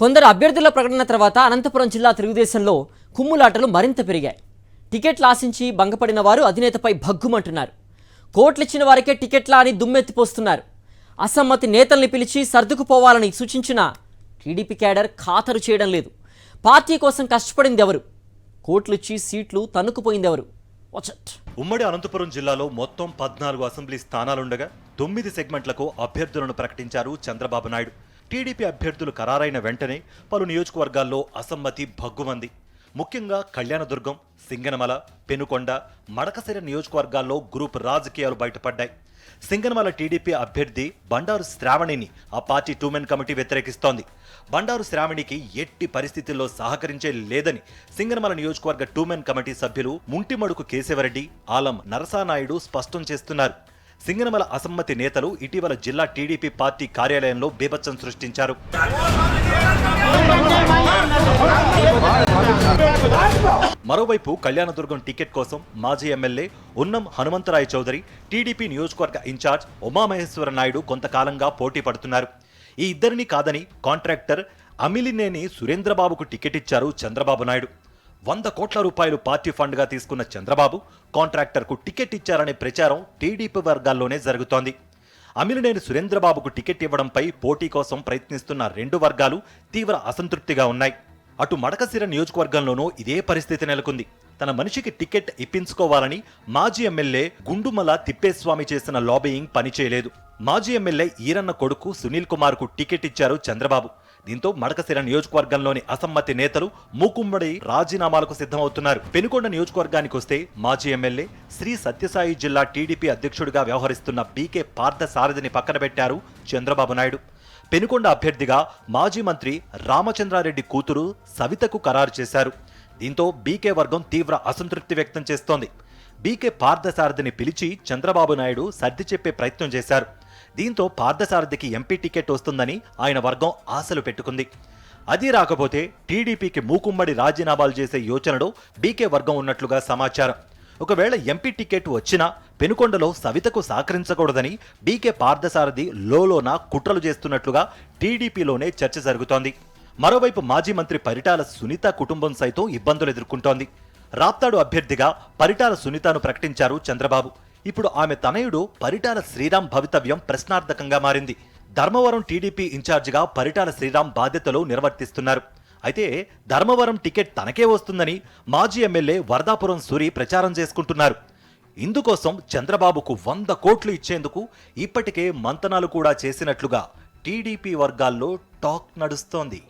కొందరు అభ్యర్థుల ప్రకటన తర్వాత అనంతపురం జిల్లా తెలుగుదేశంలో కుమ్ములాటలు మరింత పెరిగాయి. టికెట్లు ఆశించి భంగపడిన వారు అధినేతపై భగ్గుమంటున్నారు. కోట్లిచ్చిన వారికే టికెట్లా అని దుమ్మెత్తిపోస్తున్నారు. అసమ్మతి నేతల్ని పిలిచి సర్దుకుపోవాలని సూచించిన టీడీపీ క్యాడర్ ఖాతరు చేయడం లేదు. పార్టీ కోసం కష్టపడింది ఎవరు? కోట్లిచ్చి సీట్లు తన్నుకుపోయిందెవరు? ఉమ్మడి అనంతపురం జిల్లాలో మొత్తం 14 అసెంబ్లీ స్థానాలుండగా 9 సెగ్మెంట్లకు అభ్యర్థులను ప్రకటించారు చంద్రబాబు నాయుడు. టీడీపీ అభ్యర్థులు ఖరారైన వెంటనే పలు నియోజకవర్గాల్లో అసమ్మతి భగ్గుమంది. ముఖ్యంగా కళ్యాణదుర్గం, సింగనమల, పెనుకొండ, మడకశిర నియోజకవర్గాల్లో గ్రూప్ రాజకీయాలు బయటపడ్డాయి. సింగనమల టీడీపీ అభ్యర్థి బండారు శ్రావణిని ఆ పార్టీ 2మెన్ కమిటీ వ్యతిరేకిస్తోంది. బండారు శ్రావణికి ఎట్టి పరిస్థితుల్లో సహకరించే లేదని సింగనమల నియోజకవర్గ 2మెన్ కమిటీ సభ్యులు ముంటిమడుకు కేశవరెడ్డి, ఆలం నరసానాయుడు స్పష్టం చేస్తున్నారు. సింగనమల అసమ్మతి నేతలు ఇటీవల జిల్లా టీడీపీ పార్టీ కార్యాలయంలో బీభత్సం సృష్టించారు. మరోవైపు కళ్యాణదుర్గం టికెట్ కోసం మాజీ ఎమ్మెల్యే ఉన్నం హనుమంతరాయ చౌదరి, టీడీపీ నియోజకవర్గ ఇన్ఛార్జ్ ఉమామహేశ్వర నాయుడు కొంతకాలంగా పోటీ పడుతున్నారు. ఈ ఇద్దరిని కాదని కాంట్రాక్టర్ అమిలినేని సురేంద్రబాబుకు టికెట్ ఇచ్చారు చంద్రబాబు నాయుడు. 100 కోట్ల రూపాయలు పార్టీ ఫండ్గా తీసుకున్న చంద్రబాబు కాంట్రాక్టర్కు టికెట్ ఇచ్చారనే ప్రచారం టీడీపీ వర్గాల్లోనే జరుగుతోంది. అమిలినేని సురేంద్రబాబుకు టికెట్ ఇవ్వడంపై పోటీ కోసం ప్రయత్నిస్తున్న 2 వర్గాలు తీవ్ర అసంతృప్తిగా ఉన్నాయి. అటు మడకశిర నియోజకవర్గంలోనూ ఇదే పరిస్థితి నెలకొంది. తన మనిషికి టికెట్ ఇప్పించుకోవాలని మాజీ ఎమ్మెల్యే గుండుమల తిప్పేస్వామి చేసిన లాబీయింగ్ పనిచేయలేదు. మాజీ ఎమ్మెల్యే ఈరన్న కొడుకు సునీల్ కుమార్ కు టికెట్ ఇచ్చారు చంద్రబాబు. దీంతో మడకశిర నియోజకవర్గంలోని అసమ్మతి నేతలు మూకుమ్మడి రాజీనామాలకు సిద్ధమవుతున్నారు. పెనుకొండ నియోజకవర్గానికి వస్తే మాజీ ఎమ్మెల్యే శ్రీ సత్యసాయి జిల్లా టీడీపీ అధ్యక్షుడిగా వ్యవహరిస్తున్న బీకే పార్థసారథిని పక్కన పెట్టారు చంద్రబాబు నాయుడు. పెనుకొండ అభ్యర్థిగా మాజీ మంత్రి రామచంద్రారెడ్డి కూతురు సవితకు ఖరారు చేశారు. దీంతో బీకే వర్గం తీవ్ర అసంతృప్తి వ్యక్తం చేస్తోంది. బీకే పార్థసారథిని పిలిచి చంద్రబాబు నాయుడు సర్ది చెప్పే ప్రయత్నం చేశారు. దీంతో పార్థసారథికి ఎంపీ టికెట్ వస్తుందని ఆయన వర్గం ఆశలు పెట్టుకుంది. అది రాకపోతే టీడీపీకి మూకుమ్మడి రాజీనామాలు చేసే యోచనలో బీకే వర్గం ఉన్నట్లుగా సమాచారం. ఒకవేళ ఎంపీ టికెట్ వచ్చినా పెనుకొండలో సవితకు సహకరించకూడదని బీకే పార్థసారథి లోలోన కుట్రలు చేస్తున్నట్లుగా టీడీపీలోనే చర్చ జరుగుతోంది. మరోవైపు మాజీ మంత్రి పరిటాల సునీత కుటుంబం సైతం ఇబ్బందులు ఎదుర్కొంటోంది. రాప్తాడు అభ్యర్థిగా పరిటాల సునీతను ప్రకటించారు చంద్రబాబు. ఇప్పుడు ఆమె తనయుడు పరిటాల శ్రీరామ్ భవితవ్యం ప్రశ్నార్థకంగా మారింది. ధర్మవరం టీడీపీ ఇన్ఛార్జిగా పరిటాల శ్రీరామ్ బాధ్యతలు నిర్వర్తిస్తున్నారు. అయితే ధర్మవరం టికెట్ తనకే వస్తుందని మాజీ ఎమ్మెల్యే వరదాపురం సూరి ప్రచారం చేసుకుంటున్నారు. ఇందుకోసం చంద్రబాబుకు 100 కోట్లు ఇచ్చేందుకు ఇప్పటికే మంతనాలు కూడా చేసినట్లుగా టీడీపీ వర్గాల్లో టాక్ నడుస్తోంది.